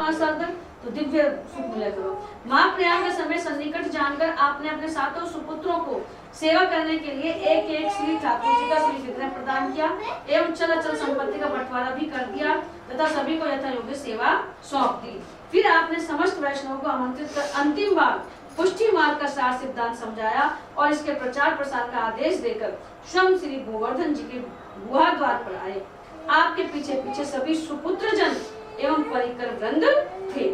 महासाधक तो दिव्य सुख मिला करो। महाप्रयाग के समय सन्निकट जानकर आपने अपने सातों सुपुत्रों को सेवा करने के लिए एक एक श्री ठाकुर जी का श्री विग्रह प्रदान किया एवं चल अचल संपत्ति का बंटवारा भी कर दिया तथा सभी को यथा योग्य सेवा सौंप दी। फिर आपने समस्त वैष्णवों को आमंत्रित कर अंतिम बार पुष्टि मार्ग का सार सिद्धांत समझाया और इसके प्रचार प्रसार का आदेश देकर स्वयं श्री गोवर्धन जी के गुहा द्वार पर आए। आपके पीछे पीछे सभी सुपुत्र जन एवं परिकर वृंद थे।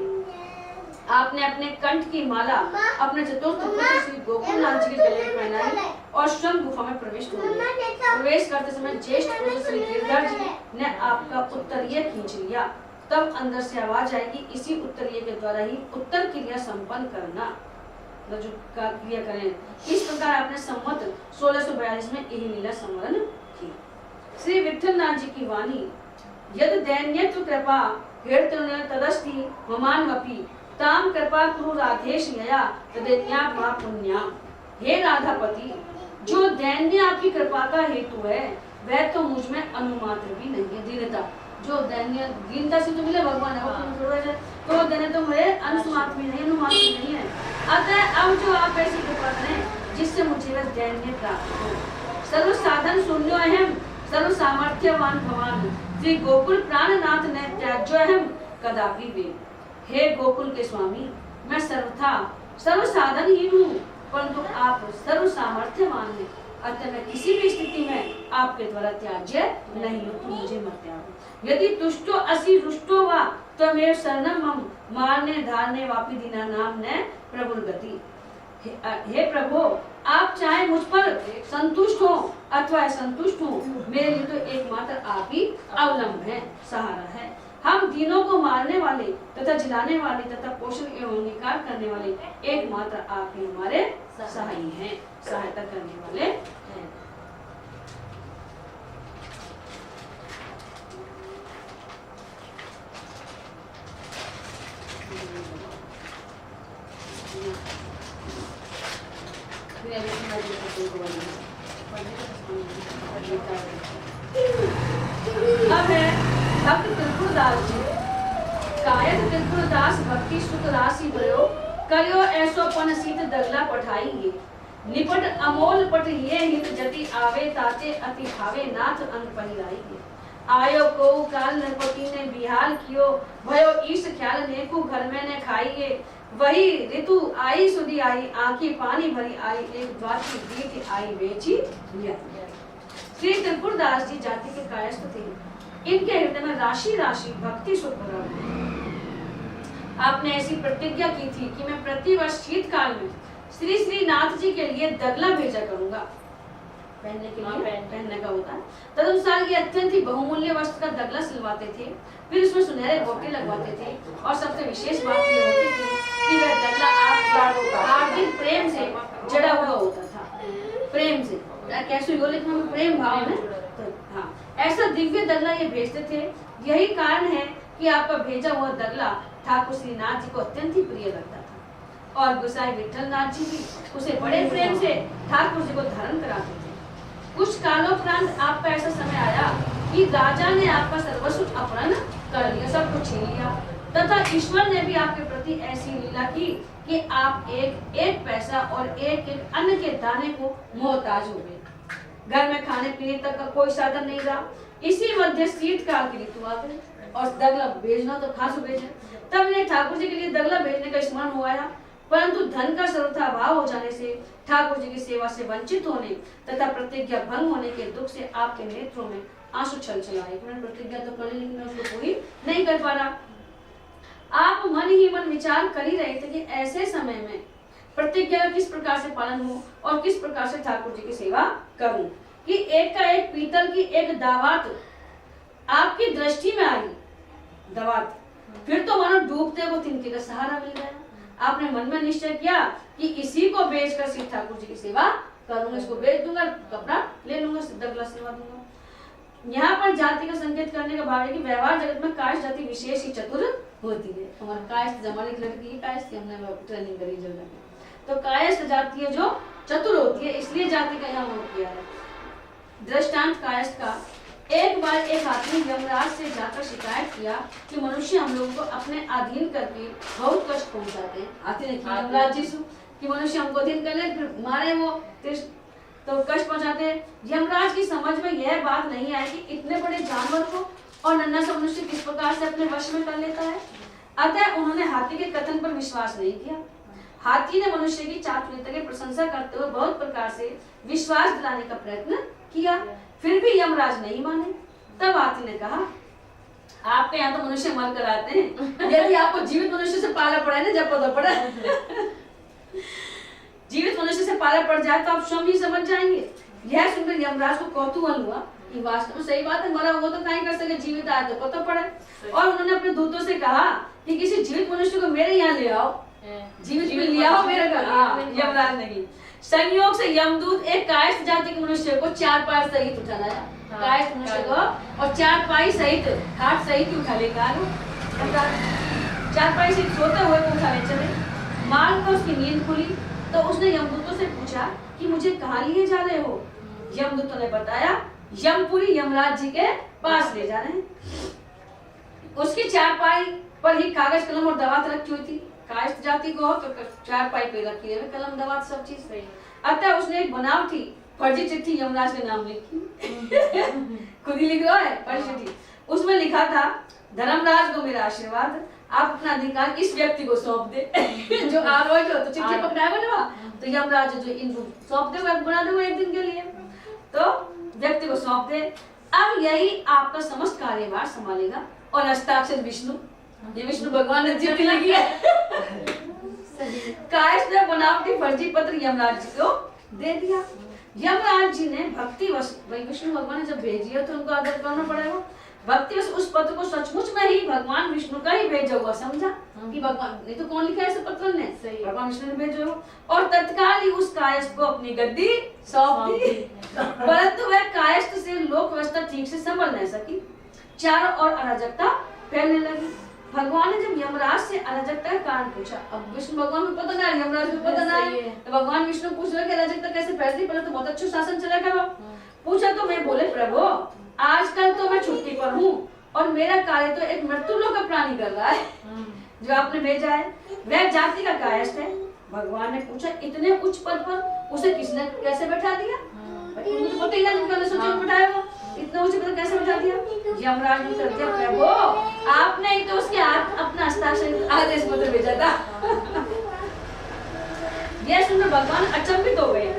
आपने अपने कंठ की माला अपने चतुर्थ पुत्र श्री गोकुलनाथ जी के गले में पहनाई और स्वयं गुफा में प्रविष्ट हो गए। प्रवेश करते समय ज्येष्ठ पुत्र श्री गिरधर जी ने आपका उत्तरीय खींच लिया। तब अंदर से आवाज आएगी, इसी उत्तरीय के द्वारा ही उत्तर क्रिया संपन्न करना, जो क्रिया करें। इस प्रकार आपने संवत 1642 में यही लीला संवरण की। श्री विठलनाथ जी की वाणी, यद दैन्यत्व कृपा हृदय तदस्ति ममान्वपि ताम कृपा कुरु राधेश यया तदेन्या पुण्या। हे राधापति, जो दैन्य आपकी कृपा का हेतु है वह तो मुझ में अनुमात्र भी नहीं है। दीनता, जो दैन्य दीनता से तो मिले भगवान है, तो दैन्य तो मेरे अंशमात्र भी नहीं, अनुमात्र भी नहीं है। अतः अब जो आप ऐसी कृपा करें जिससे मुझे वह दैन्य प्राप्त हो। सर्व साधन शून्यो अहम सर्व सामर्थ्यवान भवान श्री गोकुल प्राणनाथ ने त्याज्यो अहम कदापि वे। हे गोकुल के स्वामी, मैं सर्वथा सर्व साधनहीन हूँ, परंतु आप सर्व सामर्थ्यवान हैं, अतः मैं किसी भी स्थिति में आपके द्वारा त्याज्य नहीं हूँ, तो मुझे मत त्यागो। यदि तुष्टो असि रुष्टो वा तो मेरे शरणम मम मारने धारने वापी दीना नाम ने प्रभुर गति। हे प्रभु, आप चाहे मुझ पर संतुष्ट हो अथवा असंतुष्ट हो, मेरे लिए तो एकमात्र आप ही अवलंब है, सहारा है। हम दीनों को मारने वाले तथा जिलाने वाले तथा पोषण एवं निकार करने वाले एकमात्र आप ही हमारे सहाय हैं, सहायता करने वाले हैं। अब है भक्त त्रिपुरदास जी। कायक त्रिपुरदास भक्ति सुत राशि भयो करियो ऐसो पन सीत दगला पठाइए। निपट अमोल पट ये हित जति आवे ताते अति भावे नाथ अंग पहिराइए। आयो को काल नरपति ने बिहाल कियो भयो ईश ख्याल नेकु घर में ने खाइए। वही ऋतु आई सुधी आई आंखी पानी भरी आई एक द्वार की दीट आई बेची लिया। श्री त्रिपुरदास जी जाति के कायस्थ थे। इनके हृदय में राशि राशि भक्ति सुख भरा। आपने ऐसी प्रतिज्ञा की थी कि मैं प्रतिवर्ष शीतकाल में श्री श्री नाथ जी के लिए दगला भेजा करूंगा, पहनने के लिए पहनने का होता है। तदनुसार ये अत्यंत ही बहुमूल्य वस्त्र का दगला सिलवाते थे, फिर उसमें सुनहरे गोटे लगवाते थे और सबसे विशेष बात ये होती थी कि वह दगला आपका हार्दिक प्रेम से जड़ा हुआ होता था। प्रेम से कैसे हो, लेकिन हमें प्रेम भाव में तो हाँ, ऐसा दिव्य दगला ये भेजते थे। यही कारण है कि आपका भेजा हुआ दगला ठाकुर श्री नाथ जी को अत्यंत ही प्रिय लगता था और गोसाई विठलनाथ जी भी उसे बड़े प्रेम से ठाकुर जी को धारण कराते थे। कुछ कालोपरांत आपका ऐसा समय आया कि राजा ने आपका सर्वस्व अपहरण कर लिया, सब कुछ छीन लिया तथा ईश्वर ने भी आपके प्रति ऐसी लीला की कि आप एक एक पैसा और एक एक अन्न के दाने को मोहताज हो गए। घर में खाने पीने तक का कोई साधन नहीं रहा। इसी मध्य शीतकाल की ऋतु आ गई और दगला भेजना तो खास भेजे। तब इन्हें ठाकुर जी के लिए दगला भेजने का स्मरण हुआ, परंतु धन का सर्वथा अभाव हो जाने से ठाकुर जी की सेवा से वंचित होने तथा प्रतिज्ञा भंग होने के दुख से आपके नेत्रों में आंसू छलछल आए। मैंने प्रतिज्ञा तो कर ली लेकिन मैं उसको पूरी नहीं कर पा रहा। आप मन ही मन विचार कर ही रहे थे कि ऐसे समय में प्रतिज्ञा का किस प्रकार से पालन हो और किस प्रकार से ठाकुर जी की सेवा करूं कि एक का एक पीतल की एक दावत आपकी दृष्टि में आई। दावत फिर तो मानो डूबते को तिनके का सहारा मिल गया। आपने मन में निश्चय किया कि इसी को बेचकर श्री ठाकुर जी की सेवा करूंगा, इसको बेच दूंगा, कपड़ा ले लूंगा, दगला सेवा दूंगा। यहाँ पर जाति का संकेत करने का भाव है कि व्यवहार जगत में कायस्थ जाति विशेष ही चतुर होती है। हमारा कायस्थ जमाने की लड़की कायस्थ हमने ट्रेनिंग करी जगह में, तो कायस्थ जाति है जो चतुर होती है, इसलिए जाति का यहाँ किया है। दृष्टांत कायस्थ का एक बार एक आदमी यमराज से जाकर शिकायत किया कि मनुष्य हम लोगों को अपने अधीन करके बहुत कष्ट पहुंचाते हैं। हाथी ने किया यमराज जी से कि मनुष्य हमको अधीन कर ले, फिर मारे वो तो कष्ट पहुंचाते हैं। यमराज की समझ में यह बात नहीं आई कि इतने बड़े जानवर को और नन्हा सा मनुष्य किस प्रकार से अपने वश में कर लेता है। अतः उन्होंने हाथी के कथन पर विश्वास नहीं किया। हाथी ने मनुष्य की चातुर्यता की प्रशंसा करते हुए बहुत प्रकार से विश्वास दिलाने का प्रयत्न किया, फिर भी यमराज नहीं माने। तब हाथी ने कहा, आपके यहाँ तो मनुष्य मर कर आते हैं, यदि आपको जीवित मनुष्य से पाला पड़ा है ना, जब पता पड़ा जीवित मनुष्य से पाला पड़ जाए तो आप स्वयं ही समझ जाएंगे। यह सुनकर यमराज को कौतूहल हुआ कि वास्तव में सही बात है, मरा वो तो नहीं कर सके, जीवित आए तो पता पड़े। और उन्होंने अपने दूतों से कहा कि किसी जीवित मनुष्य को मेरे यहाँ ले आओ, जीवित में ले आओ मेरे घर। यमराज ने संयोग से यमदूत एक कायस्थ जाति के मनुष्य को 4 पाई सहित उठा लाया। कायस्थ मनुष्य को और 4 पाई सहित खाट सहित ही उठा लेगा। 4 पाई सहित सोते हुए उठा ले चले। मार्ग में उसकी नींद खुली तो उसने यमदूतों से पूछा कि मुझे कहाँ लिए जा रहे हो। यमदूतों ने बताया, यमपुरी यमराज जी के पास ले जा रहे हैं। उसकी 4 पाई पर ही कागज कलम और दवात रखी हुई थी। कायस्थ जाति को हो तो 4 पाई पे रखी है कलम दवात सब चीज सही। अतः उसने एक बनावटी फर्जी चिट्ठी यमराज के नाम लिखी खुद ही लिख रहा है फर्जी चिट्ठी। उसमें लिखा था, धर्मराज को मेरा आशीर्वाद, आप अपना अधिकार इस व्यक्ति को सौंप दे जो आ रोज हो तो चिट्ठी पकड़ाएगा ना, तो यमराज जो इनको सौंप दे, बना दो एक दिन के लिए, तो व्यक्ति को सौंप दे। अब यही आपका समस्त कार्यभार संभालेगा। और हस्ताक्षर विष्णु, ये विष्णु भगवान ने चिट्ठी लिखी है। कायस्थ ने बनावटी फर्जी पत्र यमराज जी को दे दिया। यमराज जी ने भक्ति वश, भाई विष्णु भगवान ने जब भेजी है तो उनको आदर करना पड़ेगा। भक्ति वश उस पत्र को सचमुच में ही भगवान विष्णु का ही भेजा हुआ समझा कि भगवान नहीं तो कौन लिखा है इस पत्र ने, भगवान विष्णु ने भेजा हो। और तत्काल ही उस कायस्थ को अपनी गद्दी सौंप दी। परंतु वह कायस्थ से लोक व्यवस्था ठीक से संभल नहीं सकी, चारों ओर अराजकता फैलने लगी। भगवान ने जब यमराज से अराजकता का कारण पूछा, अब विष्णु भगवान को पता नहीं, यमराज को पता नहीं, तो भगवान विष्णु पूछ रहे कि अराजकता कैसे फैलती, पहले तो बहुत अच्छा शासन चला करो। पूछा तो मैं बोले, प्रभु आजकल तो मैं छुट्टी पर हूँ और मेरा कार्य तो एक मृत्युलोक का प्राणी कर रहा है जो आपने भेजा है, वह जाति का कायस्थ है। भगवान ने पूछा, इतने उच्च पद पर उसे किसने कैसे बैठा दिया? उनको पता ही नहीं, सोचा बैठाया वो इतना उच्च पद कैसे बैठा दिया? यमराज ने उत्तर दिया, प्रभु आपने ही तो उसके हाथ अपना हस्ताक्षर आदेश पत्र भेजा था। यह सुनकर भगवान अचंभित हो गए,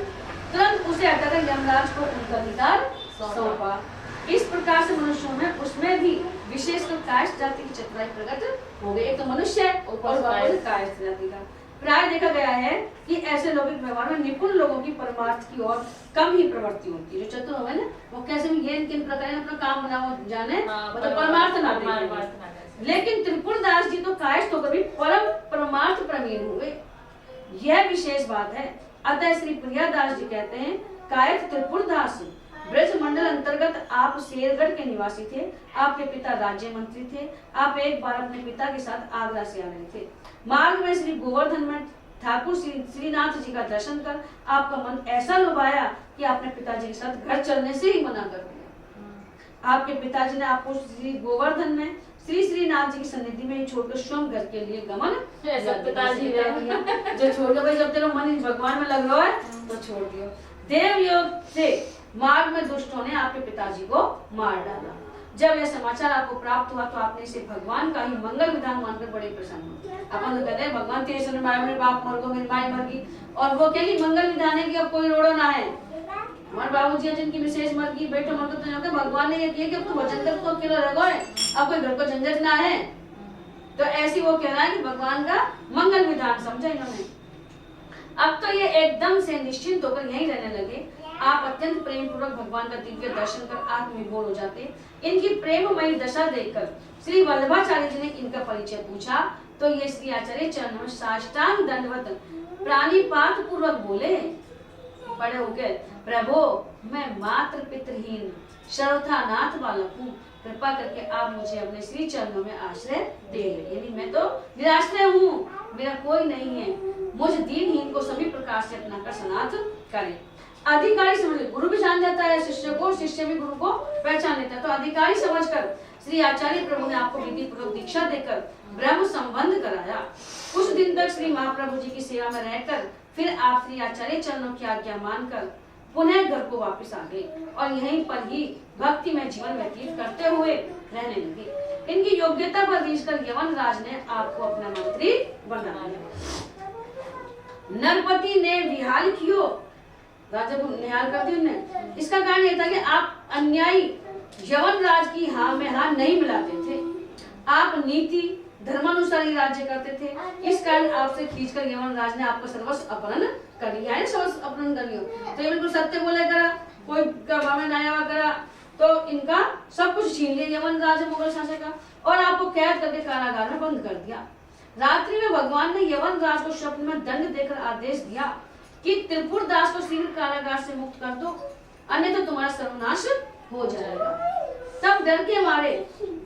तुरंत उसे हटाकर यमराज को उनका अधिकार सौंपा। इस प्रकार से मनुष्यों में उसमें भी विशेषकर कायस्थ जाति की चतुराई प्रकट हो गई। एक तो मनुष्य है और कायस्थ जाति का। प्राय देखा गया है कि ऐसे लौकिक व्यवहार में निपुण लोगों की परमार्थ की ओर कम ही प्रवृत्ति होती है। जो चतुर हो ना, वो कैसे भी ये किन प्रकार अपना काम बनाओ जाने, मतलब परमार्थ ना देखें। लेकिन त्रिपुरदास जी तो कायस्थ होकर भी परम परमार्थ प्रवीण हुए, यह विशेष बात है। अतः श्री प्रियादास जी कहते हैं, कायस्थ त्रिपुरदास ब्रज मंडल अंतर्गत आप शेरगढ़ के निवासी थे। आपके पिता राज्य मंत्री थे। आप एक बार अपने पिता के साथ आगरा से आ रहे थे। मार्ग में श्री गोवर्धन में ठाकुर श्रीनाथ जी का दर्शन कर आपका मन ऐसा लुभाया कि आपने पिताजी के साथ घर चलने से ही मना कर दिया। आपके पिताजी ने आपको श्री गोवर्धन में श्री श्रीनाथ जी की सन्निधि में ही छोड़कर स्वयं घर के लिए गमन पिताजी जो छोड़ भाई, जब तेरा मन भगवान में लग रहा है तो छोड़ दियो। देवयोग से मार्ग में दुष्टों ने आपके पिताजी को मार डाला। जब यह समाचार आपको प्राप्त हुआ तो आपने इसे भगवान का ही मंगल विधान मानकर बड़े प्रसन्न हुए। अपन तो कहते हैं भगवान तेरे से मारा, मेरे बाप मर गो, मेरी माई मर गई, और वो कहेगी मंगल विधान है कि अब कोई रोड़ो ना है। हमारे बाबू जी जिनकी विशेष मर गई, बेटे मर गए, तो भगवान ने ये किया कि अब तो वचन कर तो अकेला रह गए, अब कोई घर को झंझट ना है। तो ऐसी वो कह रहा है कि भगवान का मंगल विधान समझा इन्होंने। अब तो ये एकदम से निश्चिंत होकर यहीं रहने लगे। आप अत्यंत प्रेम पूर्वक भगवान का दिव्य दर्शन कर आत्मविभोर हो जाते। इनकी प्रेममयी दशा देखकर श्री वल्लभाचार्य जी ने इनका परिचय पूछा तो ये श्री आचार्य चरणों में साष्टांग दंडवत प्राणिपात पूर्वक बोले, बड़े हो गए, प्रभु मैं मात्र पितरहीन सर्वथानाथ बालक हूँ, कृपा करके आप मुझे अपने श्री चरणों में आश्रय दे ले। यानी मैं तो निराश्रय हूँ, मेरा कोई नहीं है, मुझ दीनहीन को सभी प्रकार से अपना कर सनाथ करें। अधिकारी समझ, गुरु भी जान जाता है शिष्य को, शिष्य भी गुरु को पहचान लेता है। तो अधिकारी समझकर श्री आचार्य प्रभु ने आपको विधि पूर्वक दीक्षा देकर ब्रह्म संबंध कराया। कुछ दिन तक श्री महाप्रभु जी की सेवा में रहकर फिर आप श्री आचार्य चरणों की आज्ञा मानकर पुनः घर को वापस आ गए और यहीं पर ही भक्ति में जीवन व्यतीत करते हुए रहने लगे। इनकी योग्यता पर रीझकर यवन राज ने आपको अपना मंत्री बना लिया। नरपति ने विहाल कियो, राजा को निहाल कर दी उन्हें। इसका कारण यह था कि आप अन्यायी यवन राज की हाँ में हाँ नहीं मिलाते थे। आप नीति धर्मानुसार ही राज्य करते थे। इस कारण आपसे खींचकर यवन राज ने आपका सर्वस्व अपहरण कर लिया है। सर्वस्व अपहरण कर लिया तो ये बिल्कुल सत्य बोले करा, कोई गवाह में नया करा तो इनका सब कुछ छीन लिया यवन राज मुगल शासक का और आपको कैद करके कारागार में बंद कर दिया। रात्रि में भगवान ने यवन राज को स्वप्न में दंड देकर आदेश दिया कि त्रिपुर दास को शीघ्र कारागार से मुक्त कर दो, अन्यथा तो तुम्हारा सर्वनाश हो जाएगा। तब डर के मारे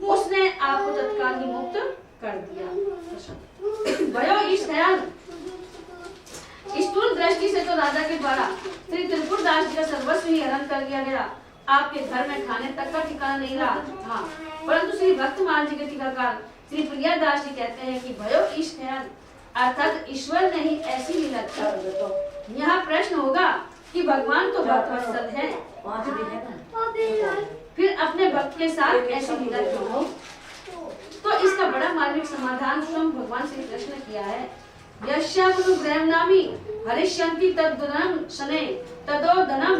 उसने आपको तत्काल ही मुक्त कर दिया। भयो इस ख्याल स्थूल दृष्टि से तो राजा के द्वारा श्री त्रिपुर दास जी का सर्वस्व ही हरण कर लिया गया। आपके घर में खाने तक का ठिकाना नहीं रहा था। परंतु श्री भक्तमाल जी के टीकाकार श्री प्रियादास जी कहते हैं कि भयो इस ख्याल अर्थात ईश्वर ने ही ऐसी लीला की। यहाँ प्रश्न होगा कि भगवान तो भक्तवत्सल है, फिर अपने भक्त के साथ ऐसी लीला क्यों हो? तो इसका बड़ा मार्मिक समाधान स्वयं भगवान श्री कृष्ण ने किया है। यस्यानुग्रहं नामी हरिष्यन्ति तद्दुनम शने तदो धनम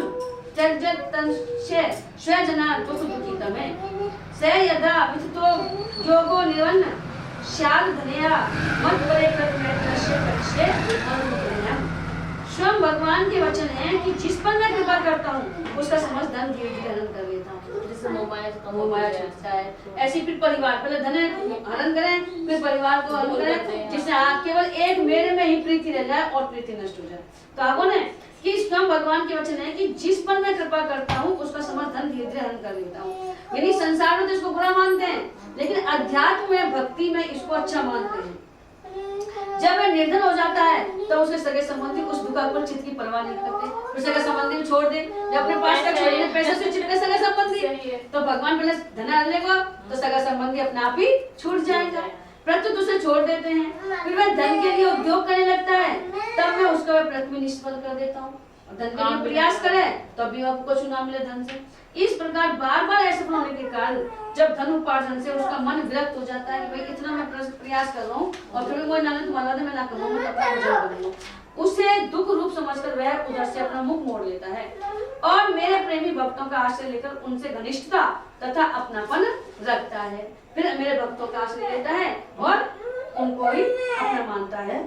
त्यज्यतंस्य स्वजनात् दुःखितमे स यदा विदितो योगो निवन्न स्याद् धनया मत्परे कर्मैत्रस्य करिष्ये अनुग्रहम्। स्वयं भगवान के वचन है कि जिस पर मैं कृपा करता हूँ उसका समस्त धन धीरे धीरे हरण कर लेता हूँ। जिससे मोहमाया छूटता है, ऐसे फिर परिवार पहले धन हरण करें फिर परिवार को हरण करें, जिससे केवल एक मेरे में ही प्रीति रह जाए और प्रीति नष्ट हो जाए। कहा कौन है कि स्वयं भगवान के वचन है कि जिस पर मैं कृपा करता हूँ उसका समस्त धन धीरे धीरे हरण कर लेता हूँ। यानी संसार में तो इसको बुरा मानते हैं लेकिन अध्यात्म में भक्ति में इसको अच्छा मानते हैं। जब वह निर्धन हो जाता है तो उसके सगे संबंधी उस दुखाकुल चित्त की परवाह नहीं करते, फिर सगे संबंधी को छोड़ दे। जब अपने पास का छोड़ने पैसे से चिपके सगे संबंधी तो भगवान पहले धन हर लेगा तो सगा संबंधी अपने आप ही छूट जाएगा, परंतु दूसरे छोड़ देते हैं। फिर वह धन के लिए उद्योग करने लगता है, तब मैं उसका प्रथम निष्फल कर देता हूँ। धन के लिए प्रयास करे तो भी आपको कुछ ना मिले धन से। इस प्रकार बार बार ऐसा होने के कारण जब धन उपार्जन से उसका मन विरक्त हो जाता है कि भाई इतना मैं प्रयास कर रहा हूँ और फिर वो ना तुम्हारा मैं ना करूँगा, उसे दुख रूप समझकर वह उधर से अपना मुख मोड़ लेता है और मेरे प्रेमी भक्तों का आश्रय लेकर उनसे घनिष्ठता तथा अपनापन रखता है। फिर मेरे भक्तों का आश्रय लेता है और उनको ही अपना मानता है।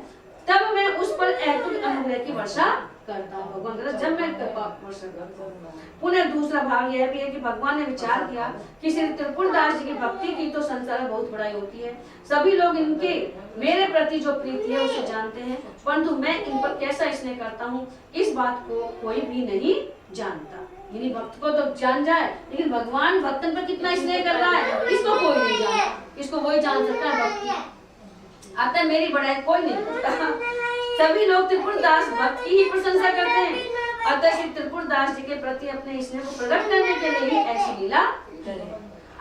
तब मैं उस पर अतुल अनुग्रह की वर्षा करता हूँ। भगवान जब मैं वर्षा करता हूँ। पुनः दूसरा भाग यह भी है कि भगवान ने विचार किया कि श्री त्रिपुर दास जी की भक्ति की तो संसार में बहुत बड़ाई होती है। सभी लोग इनके मेरे प्रति जो प्रीति है उसे जानते हैं, परंतु मैं इन पर कैसा स्नेह करता हूँ इस बात को कोई भी नहीं जानता। यानी भक्त को तो जान जाए लेकिन भगवान भक्तन पर कितना स्नेह कर रहा है इसको कोई नहीं जानता। इसको वही जान सकता है भक्ति। अतः मेरी बड़ाई कोई नहीं करता। सभी लोग त्रिपुर दास भक्त की ही प्रशंसा करते हैं। अतः श्री त्रिपुर दास जी के प्रति अपने स्नेह को प्रकट करने के लिए ही ऐसी लीला करे।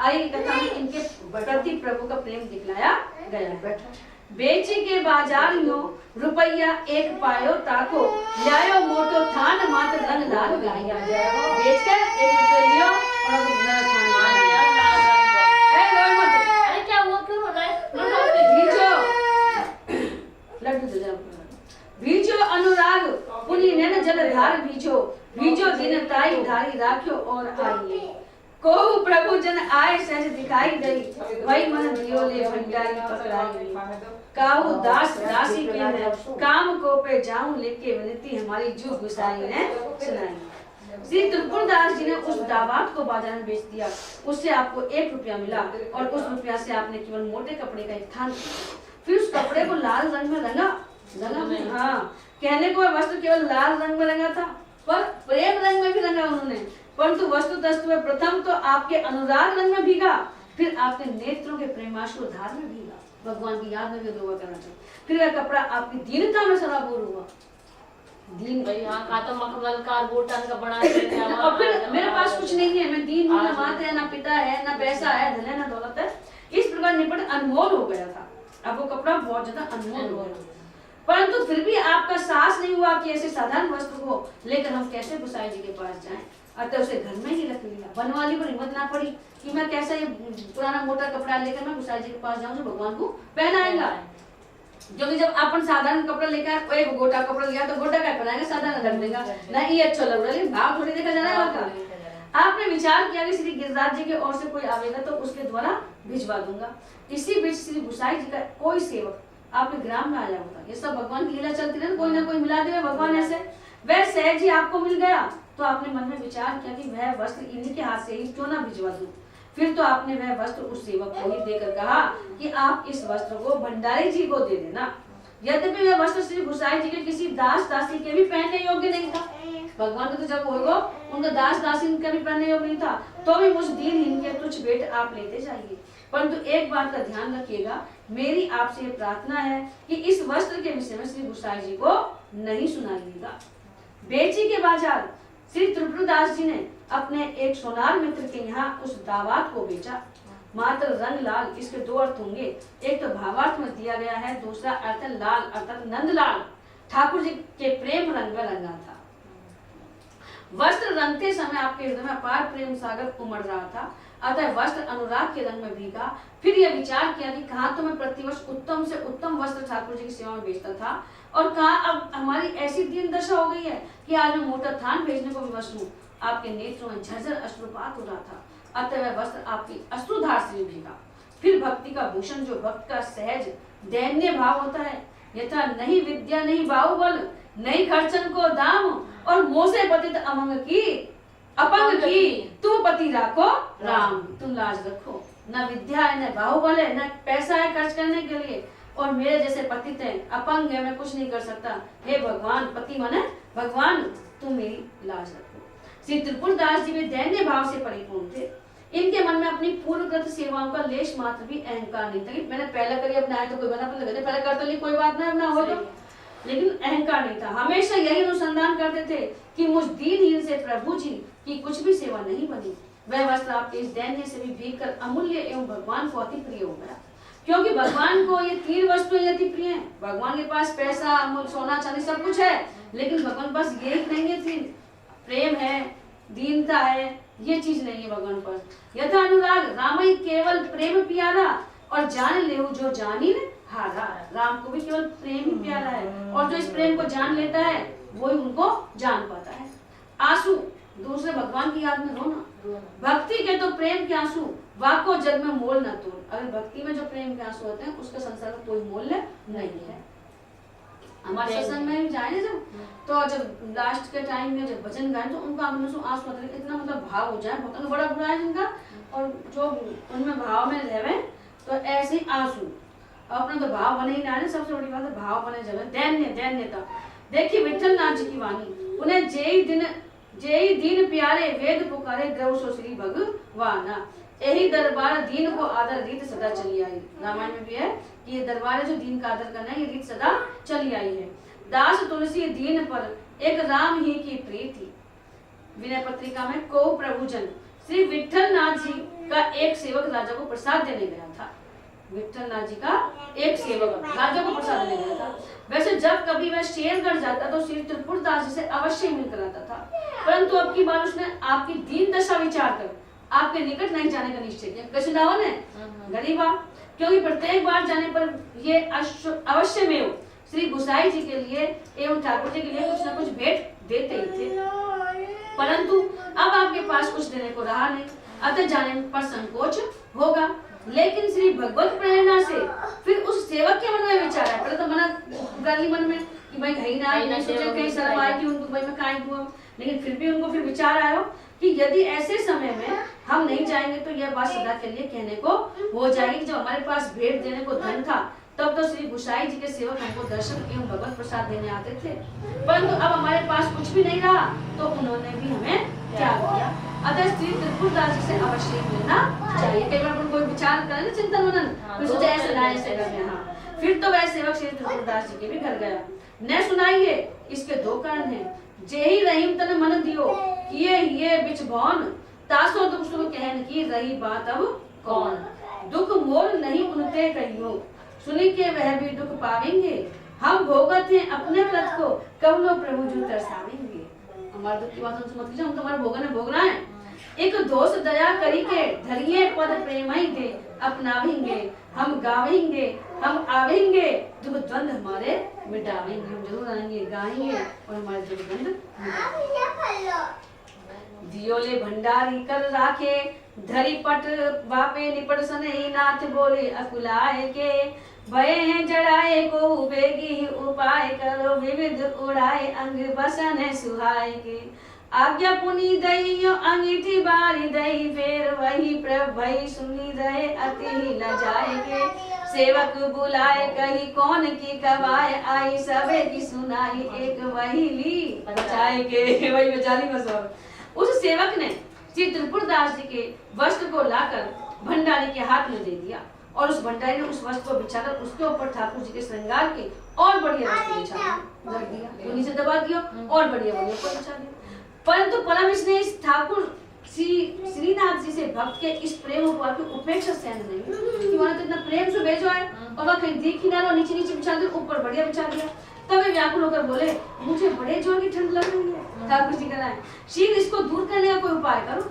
आई कथा में इनके प्रति प्रभु का प्रेम दिखलाया गया है। बेची के बाजार में रुपया एक पायो ताको लायो मोटो थान मात्र रंग लाल गाया। बेच कर एक रुपया लियो और नया थान लाया। अरे क्या वो क्यों हो रहा है? बीजो अनुराग पुनि नैन जल धार बीजो बीजो दिन ताई धारी राख्यो और आइए को प्रभु जन आए सहज दिखाई गई वही मन दियो ले भंडारी पकड़ाई काहू दास दासी के है काम को पे जाऊं लेके विनती हमारी जो गुसाई ने सुनाई। श्री त्रिपुर दास जी ने उस दावात को बाजार में बेच दिया, उससे आपको 1 रुपया मिला और उस रुपया से आपने केवल मोटे कपड़े का एक थान फिर उस कपड़े को लाल रंग में रंगा। हाँ, कहने को वस्त्र केवल लाल रंग में रंगा था पर प्रेम रंग में भी रंगा उन्होंने, परंतु वस्तु तत्व प्रथम तो आपके अनुराग रंग में भीगा, फिर आपके नेत्रों के प्रेमाश्रु धार में भीगा। भगवान की याद में भी दुआ करना चाहिए। फिर वह कपड़ा आपकी दीनता में सराबोर हुआ। दीन भाई यहाँ का तो मखमल का बूटन का बना देते हैं और फिर मेरे पास कुछ नहीं है, मैं दीन हूँ, ना मात है, ना पिता है, ना पैसा है, धन है, ना दौलत है। इस प्रकार निपट अनमोल हो गया था। अब वो कपड़ा बहुत ज्यादा अनमोल हो गया, परंतु फिर भी आपका साहस नहीं हुआ कि ऐसे साधारण वस्त्र को लेकर हम कैसे गोसाई जी के पास जाएं। अतः उसे घर में ही रख लिया। बनवाली पर हिम्मत ना पड़ी कि मैं कैसा ये पुराना मोटा कपड़ा लेकर मैं गोसाई जी के पास जाऊं जो भगवान को पहनाएगा। क्योंकि जब अपन साधारण कपड़ा लेकर एक गोटा कपड़ा लिया तो गोटा क्या पहनाएगा, साधारण रख देगा, नहीं ये अच्छा लग रहा है, लेकिन भाव थोड़ी देखा जाना है। आपने विचार किया कि श्री गिरिराज जी की ओर से कोई आवेगा तो उसके द्वारा भिजवा दूंगा। इसी बीच श्री गोसाई जी का कोई सेवक आपके ग्राम में आया होता। ये सब भगवान की लीला चलती रहे, कोई ना कोई मिला दे भगवान ऐसे। वह सहज ही आपको मिल गया तो आपने मन में विचार किया कि वह वस्त्र इन्हीं के हाथ से ही क्यों ना भिजवा दूं। फिर तो आपने वह वस्त्र उस सेवक को ही देकर कहा कि आप इस वस्त्र को भंडारी जी को दे देना। यद्यपि वह वस्त्र श्री गोसाई जी के किसी दास दासी के भी पहनने योग्य नहीं था। भगवान को तो जब होगा उनका दास दासी इनका भी पहनने योग्य नहीं था, तो भी मुझ दीनहीन के तुच्छ भेंट आप लेते जाइए। परंतु एक बात का ध्यान रखिएगा, मेरी आपसे प्रार्थना है कि इस वस्त्र के विषय में श्री गोसाई जी को नहीं सुनाइएगा। बेची के बाजार श्री त्रिपुरदास जी ने अपने एक सोनार मित्र के यहाँ उस दावात को बेचा। मात्र रंग लाल, इसके दो अर्थ होंगे, एक तो भावार्थ में दिया गया है, दूसरा अर्थ लाल अर्थात नंदलाल ठाकुर जी के प्रेम रंग में रंगा था। वस्त्र रंगते समय आपके हृदय में अपार प्रेम सागर उमड़ रहा था, अतः वस्त्र अनुराग के रंग में भीगा। फिर यह विचार किया कि कहाँ तो मैं प्रतिवर्ष उत्तम से उत्तम वस्त्र ठाकुर जी की सेवा में बेचता था और कहाँ अब हमारी ऐसी दीन दशा हो गई है कि आज मैं मोटा थान भेजने को विवश हूँ। आपके नेत्रों में झरझर अश्रुपात हो रहा था, अतः वह वस्त्र आपकी अश्रुधार से भीगा। फिर भक्ति का भूषण जो भक्त का सहज दैन्य भाव होता है, यथा नहीं विद्या नहीं बाहुबल नहीं खर्चन को दाम और मोसे पतित अमंग की अपंग की तुम पति राखो राम। तुम लाज रखो, न विद्या है न बाहुबल है न पैसा है खर्च करने के लिए, और मेरे जैसे पतित है, अपंग है, मैं कुछ नहीं कर सकता। हे भगवान, पति माने भगवान, तुम मेरी लाज रखो। श्री त्रिपुरदास जी भी दैन्य भाव से परिपूर्ण थे। इनके मन में अपनी पूर्वकृत सेवाओं का लेश मात्र भी अहंकार नहीं था। मैंने पहले करी अपना है तो कोई बना पहले कर तो कोई बात नहीं अपना हो तो, लेकिन अहंकार नहीं था। हमेशा यही अनुसंधान करते थे कि मुझ दीनहीन से प्रभु जी की कुछ भी सेवा नहीं बनी। वह वस्त्र आपके इस दैन्य से भी भीग कर अमूल्य एवं भगवान को अति प्रिय हो गया, क्योंकि भगवान को ये तीन वस्तुएं अति प्रिय हैं। भगवान के पास पैसा सोना चांदी सब कुछ है, लेकिन भगवान के पास यही नहीं है, तीन प्रेम है, दीनता है, ये चीज नहीं है भगवान पास। यथा अनुराग रामई केवल प्रेम प्यारा और जान लेहु जो जानी हारा। राम को भी केवल प्रेम ही प्यारा है, और जो इस प्रेम को जान लेता है वही उनको जान पाता है। आंसू, दूसरे भगवान की याद में रोना। भक्ति के तो प्रेम के आंसू वाको जग में मोल न तोल। अगर भक्ति में जो प्रेम के आंसू होते हैं उसका संसार में कोई मूल्य नहीं है। हमारे सत्संग में जाए जब, तो जब लास्ट के टाइम में जब भजन गाए तो उनका आंसू मतलब इतना मतलब भाव हो जाए, बहुत बड़ा बुरा है जिनका, और जो उनमें भाव में रहे तो ऐसे ही आंसू अपना तो भाव बने ही ना है। सबसे बड़ी बात है भाव बने जब दैन्यता। देखिए विठल नाथ जी की वाणी, उन्हें जेई दीन प्यारे वेद पुकारे द्रव सो श्री भगवाना। यही दरबार दीन को आदर रीत सदा चली आई। रामायण में भी है कि ये दरबार है जो दीन का आदर करना है, ये रीत सदा चली आई है। दास तुलसी दीन पर एक राम ही की प्रीति। विनय पत्रिका में को प्रभुजन श्री विठल नाथ जी का एक सेवक राजा को प्रसाद देने गया था। विठल नाथ जी का एक सेवक राजा को प्रसाद देने गया था। वैसे जब कभी वह शेरगढ़ जाता तो श्री त्रिपुरदास जी से अवश्य मिलकर आता था, परंतु अब की बार उसने आपकी दीन दशा विचार कर आपके निकट नहीं जाने का निश्चय किया। कैसे ना ने गरीबा, क्योंकि प्रत्येक बार जाने पर ये अवश्य में श्री गोसाई जी के लिए एवं ठाकुर जी के लिए कुछ न कुछ भेंट देते ही थे, परंतु अब आपके पास कुछ देने को रहा नहीं, अतः जाने पर संकोच होगा। लेकिन श्री भगवत प्रेरणा से फिर उस सेवक के मन में विचार है। पहले तो मना गाली मन में कि भाई कहीं ना सोचे कहीं शर्म आएगी उनको, भाई मैं काहे दूं, लेकिन फिर भी उनको फिर विचार आया कि यदि ऐसे समय में हम नहीं जाएंगे तो यह बात सदा के लिए कहने को हो जाएगी। जब हमारे पास भेंट देने को धन था तब तो श्री गोसाई जी के सेवक हमको दर्शन एवं भगवत प्रसाद देने आते थे, परंतु अब हमारे पास कुछ भी नहीं रहा तो उन्होंने भी हमें त्याग किया। अतः श्री त्रिपुरदास जी से अवश्य मिलना चाहिए। कई बार कोई विचार करे ना, चिंतन मनन, फिर सोचे ऐसे ना ऐसे करने। हाँ, फिर तो वह सेवक श्री त्रिपुरदास जी के भी घर गया। न सुनाइए, इसके दो कारण हैं। जेहि रहीम तन मन दियो, किए ये बिच भौन, तासो दुख सुख कहन की रही बात अब कौन। दुख मोर नहीं उनते कहियो, सुनी के वह भी दुख पावेंगे। हम भोगत हैं अपने व्रत को, कब लो प्रभु जो तरसावेंगे। हमारे दुख की बात हमसे मत कीजिए, हम तुम्हारे भोगना है। एक दोष दया करी के धरिए पद प्रेम ही दे, अपनावेंगे हम गावेंगे हम आवेंगे, दुख द्वंद हमारे मिटावेंगे। हम जरूर आएंगे, गाएंगे और हमारे दुख द्वंद दियोले भंडारी कर राखे, धरी पट वापे निपट सने, नाथ बोले अकुलाए के। भय हैं जड़ाए को बेगी, उपाय करो विविध उड़ाए, अंग बसन सुहाए के। आज्ञा पुनी दई अंगीठी बारी दई, फेर वही प्रभ भई सुनी रहे अति ही न जाएगे। सेवक बुलाए कही कौन की कवाए, आई सबे की सुनाई, एक वही ली बचाए के। वही बेचारी बस। उस सेवक ने श्री त्रिपुरदास जी के वस्त्र को लाकर भंडारी के हाथ में दे दिया और उस भंडारी ने उस वस्त्र को बिछाकर उसके ऊपर ठाकुर जी के श्रृंगार के और बढ़िया वस्त्र बिछा दिया, तो नीचे दबा दिया और बढ़िया बढ़िया ऊपर बिछा दिया। परंतु परम स्नेही इस ठाकुर श्रीनाथ जी से भक्त के इस प्रेम की उपेक्षा सहन नहीं, कि उन्होंने तो इतना प्रेम से भेजो है और वह कहीं देख ही ना लो, नीचे नीचे बिछा दिया, ऊपर बढ़िया बिछा दिया। तब वे व्याकुल होकर बोले, मुझे बड़े जोर की ठंड लग रही है। ठाकुर जी कहना है, शीघ्र इसको दूर करने का कोई उपाय करो।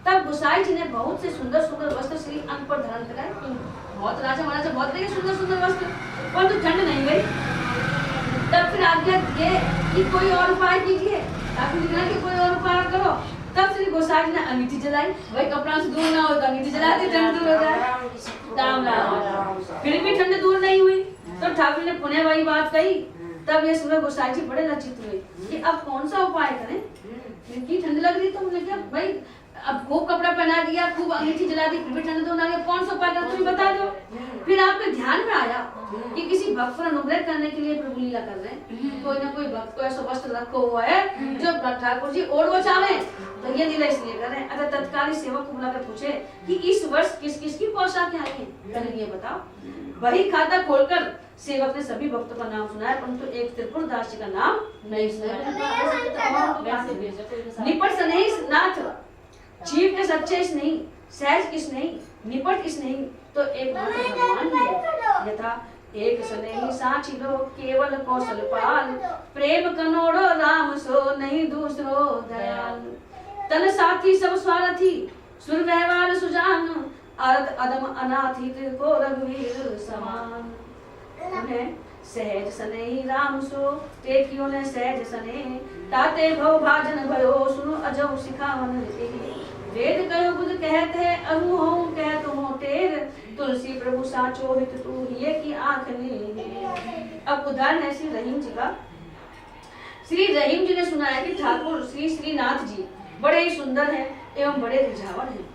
तब गोसाई जी ने बहुत से सुंदर सुंदर वस्त्र श्री अंग पर धारण कराए। बहुत राजा महाराजा बहुत देखे सुंदर सुंदर वस्त्र, परंतु ठंड नहीं गई। तब फिर आज्ञा दिए कि कोई और उपाय कीजिए। ठाकुर जी ने कि कोई और उपाय करो। तब श्री गोसाई जी ने अंगीठी जलाई। वही कपड़ा से दूर ना हो तो अंगीठी जलाती, ठंड दूर हो जाए। राम राम। फिर भी ठंड दूर नहीं हुई तो ठाकुर ने पुनः वही बात कही। तब ये सुबह गोसाई जी बड़े लज्जित हुए कि अब कौन सा उपाय करें, इनकी ठंड लग रही। तो हमने क्या भाई, अब खूब कपड़ा पहना दिया, खूब अंगीठी जला दी, फिर भी ठंड दूर ना गई, कौन सा उपाय करें तुम बता दो। फिर आपके ध्यान में आया कि किसी भक्त पर अनुग्रह करने के लिए प्रभु लीला कर रहे हैं। कोई ना कोई भक्त को ऐसा वस्त्र रखा हुआ है जो ठाकुर जी और वो चाहे, तो ये लीला इसलिए कर रहे हैं। अतः तत्कालीन सेवक को बुलाकर पूछे कि इस वर्ष किस किस की पोशाकें आई हैं, पहले ये बताओ। वही खाता खोलकर सेवक ने सभी भक्तों का नाम सुनाया, परंतु एक त्रिपुरदास जी का नाम नहीं सुनाया। निपट स्नेही नाथ, जीव के सच्चे स्नेही, सहज स्नेही, निपट स्नेही तो एक भगवान ही है। यथा एक स्नेही साची लो, केवल कौशल पाल, प्रेम कनोड़ो राम सो, नहीं दूसरो दयाल। तन साथी सब स्वार्थी, सुर व्यवहार सुजान, अर्थ अदम अनाथित को रघुवीर समान। उन्हें सहज सनेही राम सो, टेकियों ने सहज सने, ताते भव भाजन भयो, सुनो अजो सिखावन ए। वेद कयो बुध कहत है, अनु हो कहत हो टेर, तुलसी प्रभु साचो हित तू ये की आंख ने। अब उदाहरण है श्री रहीम जी का। श्री रहीम जी ने सुनाया कि ठाकुर श्री श्रीनाथ जी बड़े ही सुंदर हैं एवं बड़े रिझावन हैं।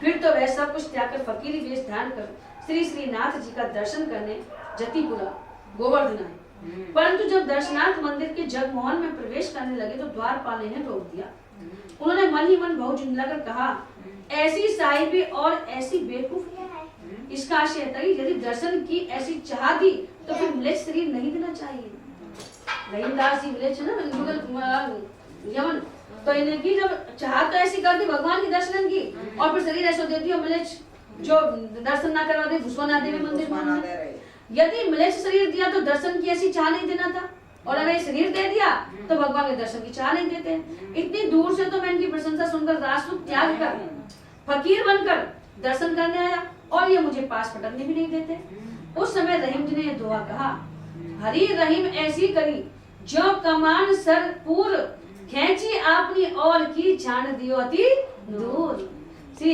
फिर तो वह सब कुछ त्याग कर फकीरी वेश धारण कर श्री श्रीनाथ जी का दर्शन करने जतिपुरा गोवर्धन आए। परंतु जब दर्शनार्थ मंदिर के जगमोहन में प्रवेश करने लगे तो द्वारपाल ने रोक दिया। उन्होंने मन ही मन बहुत झुंझलाकर कहा, ऐसी साहिबी और ऐसी बेवकूफ। इसका आशय था कि यदि दर्शन की ऐसी चाह थी तो फिर म्लेच्छ शरीर नहीं देना चाहिए। रहीमदास जी म्लेच्छ ना यमन, तो इन्हें की जब चाह तो ऐसी कर दी भगवान के दर्शन की, और फिर शरीर ऐसा दे दिया म्लेच्छ जो दर्शन ना करवा दे, घुसवा ना दे मंदिर में। यदि म्लेच्छ शरीर दिया तो दर्शन की ऐसी चाह नहीं देना था, और अगर शरीर दे दिया तो भगवान के दर्शन की चाह नहीं देते। इतनी दूर से तो मैं इनकी प्रशंसा सुनकर राजसूत त्याग कर फकीर बनकर दर्शन करने आया, और ये मुझे पास पटकने भी नहीं देते। उस समय रहीम जी ने यह दुआ कहा, हरी रहीम ऐसी करी जो कमान सर पूर, खेची आपनी और की जान दियो अति दूर।